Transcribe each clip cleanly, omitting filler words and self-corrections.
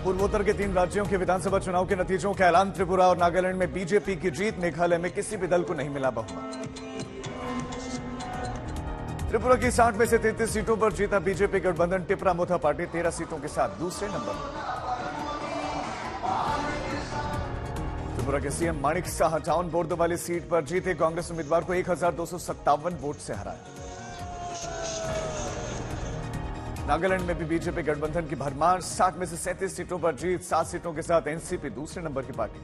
पूर्वोत्तर के 3 राज्यों के विधानसभा चुनाव के नतीजों का ऐलान। त्रिपुरा और नागालैंड में बीजेपी की जीत। मेघालय में किसी भी दल को नहीं मिला बहुमत। त्रिपुरा की 60 में से 33 सीटों पर जीता बीजेपी गठबंधन। टिपरा मोथा पार्टी 13 सीटों के साथ दूसरे नंबर पर। त्रिपुरा के सीएम माणिक साह टाउन बोर्ड वाली सीट पर जीते। कांग्रेस उम्मीदवार को 1257 वोट से हराया। नागालैंड में भी बीजेपी गठबंधन की भरमार। 60 में से 37 सीटों पर जीत। 7 सीटों के साथ एनसीपी दूसरे नंबर की पार्टी।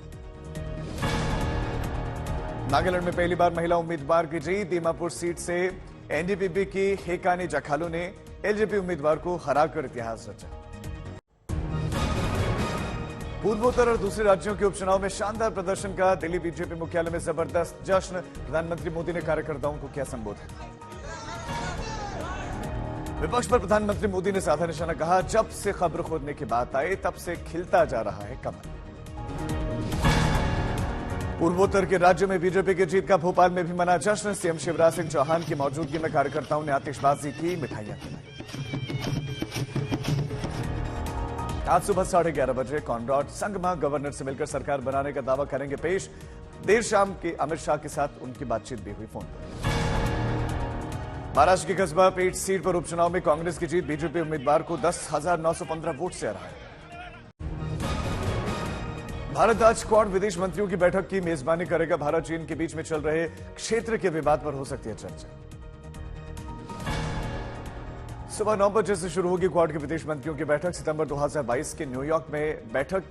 नागालैंड में पहली बार महिला उम्मीदवार की जीत। दीमापुर सीट से एनडीपीपी की हेकानी जखालू ने एलजेपी उम्मीदवार को हराकर इतिहास रचा। पूर्वोत्तर और दूसरे राज्यों के उपचुनाव में शानदार प्रदर्शन का। दिल्ली बीजेपी मुख्यालय में जबरदस्त जश्न। प्रधानमंत्री मोदी ने कार्यकर्ताओं को किया संबोधित। विपक्ष पर प्रधानमंत्री मोदी ने साधा निशाना। कहा, जब से खबर खोदने की बात आई तब से खिलता जा रहा है कमल। पूर्वोत्तर के राज्यों में बीजेपी की जीत का भोपाल में भी मना जश्न। सीएम शिवराज सिंह चौहान की मौजूदगी में कार्यकर्ताओं ने आतिशबाजी की, मिठाइयां खिलाई। आज सुबह 11:30 बजे कॉनरॉड संगमा गवर्नर से मिलकर सरकार बनाने का दावा करेंगे पेश। देर शाम के अमित शाह के साथ उनकी बातचीत भी हुई फोन पर। महाराष्ट्र की कस्बा पेट सीट पर उपचुनाव में कांग्रेस की जीत। बीजेपी उम्मीदवार को 10,915 वोट से हराया। भारत आज क्वाड विदेश मंत्रियों की बैठक की मेजबानी करेगा। भारत चीन के बीच में चल रहे क्षेत्र के विवाद पर हो सकती है चर्चा। सुबह 9 बजे से शुरू होगी क्वाड के विदेश मंत्रियों की बैठक। सितंबर 2022 के न्यूयॉर्क में बैठक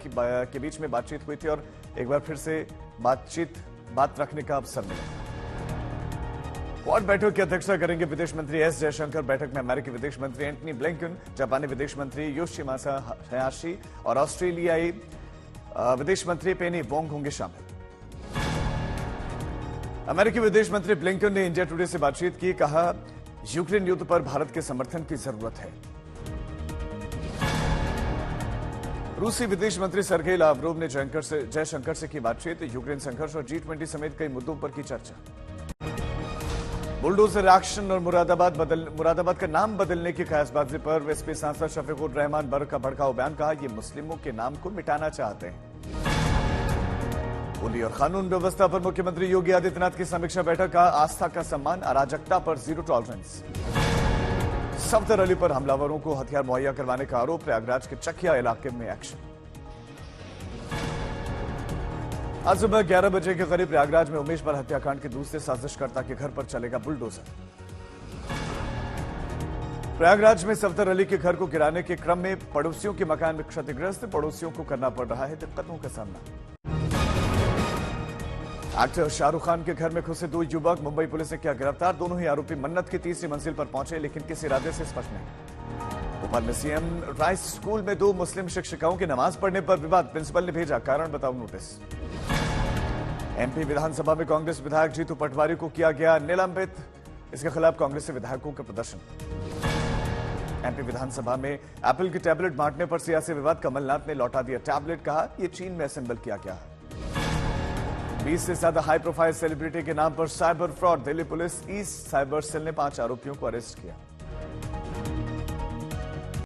के बीच में बातचीत हुई थी और एक बार फिर से बात रखने का अवसर मिला। क्वाड बैठक की अध्यक्षता करेंगे विदेश मंत्री एस जयशंकर। बैठक में अमेरिकी विदेश मंत्री एंटनी ब्लिंकन, जापानी विदेश मंत्री योशिमासा हयाशी और ऑस्ट्रेलियाई विदेश मंत्री पेनी वोंग होंगे शामिल। अमेरिकी विदेश मंत्री ब्लिंकन ने इंडिया टुडे से बातचीत की। कहा, यूक्रेन युद्ध पर भारत के समर्थन की जरूरत है। रूसी विदेश मंत्री सर्गेई लावरोव ने जयशंकर से की बातचीत। यूक्रेन संघर्ष और G20 समेत कई मुद्दों पर की चर्चा। बुलडोजर एक्शन और मुरादाबाद का नाम बदलने की कयासबाजी पर एसपी सांसद शफीकुर रहमान बर्क का भड़काऊ बयान। कहा, ये मुस्लिमों के नाम को मिटाना चाहते हैं। होली और कानून व्यवस्था पर मुख्यमंत्री योगी आदित्यनाथ की समीक्षा बैठक। का आस्था का सम्मान, अराजकता पर जीरो टॉलरेंस। सफदर अली पर हमलावरों को हथियार मुहैया करवाने का आरोप। प्रयागराज के चकिया इलाके में एक्शन। आज सुबह 11 बजे के करीब प्रयागराज में उमेश पर हत्याकांड के दूसरे साजिशकर्ता के घर पर चलेगा बुलडोजर। प्रयागराज में सफदर अली के घर को गिराने के क्रम में पड़ोसियों के मकान में क्षतिग्रस्त। पड़ोसियों को करना पड़ रहा है दिक्कतों का सामना। एक्टर शाहरुख खान के घर में घुसे 2 युवक। मुंबई पुलिस ने किया गिरफ्तार। दोनों ही आरोपी मन्नत की 3री मंजिल पर पहुंचे, लेकिन किस इरादे से स्पष्ट नहीं। भोपाल में सीएम राइस स्कूल में 2 मुस्लिम शिक्षिकाओं की नमाज पढ़ने पर विवाद। प्रिंसिपल ने भेजा कारण बताओ नोटिस। एमपी विधानसभा में कांग्रेस विधायक जीतू पटवारी को किया गया निलंबित। इसके खिलाफ कांग्रेस से विधायकों का प्रदर्शन। एमपी विधानसभा में एप्पल की टैबलेट बांटने पर सियासी विवाद। कमलनाथ ने लौटा दिया टैबलेट। कहा, यह चीन में असेंबल किया गया है। 20 से ज्यादा हाई प्रोफाइल सेलिब्रिटी के नाम पर cyber fraud. Delhi police east cyber cell ने 5 आरोपियों को अरेस्ट किया।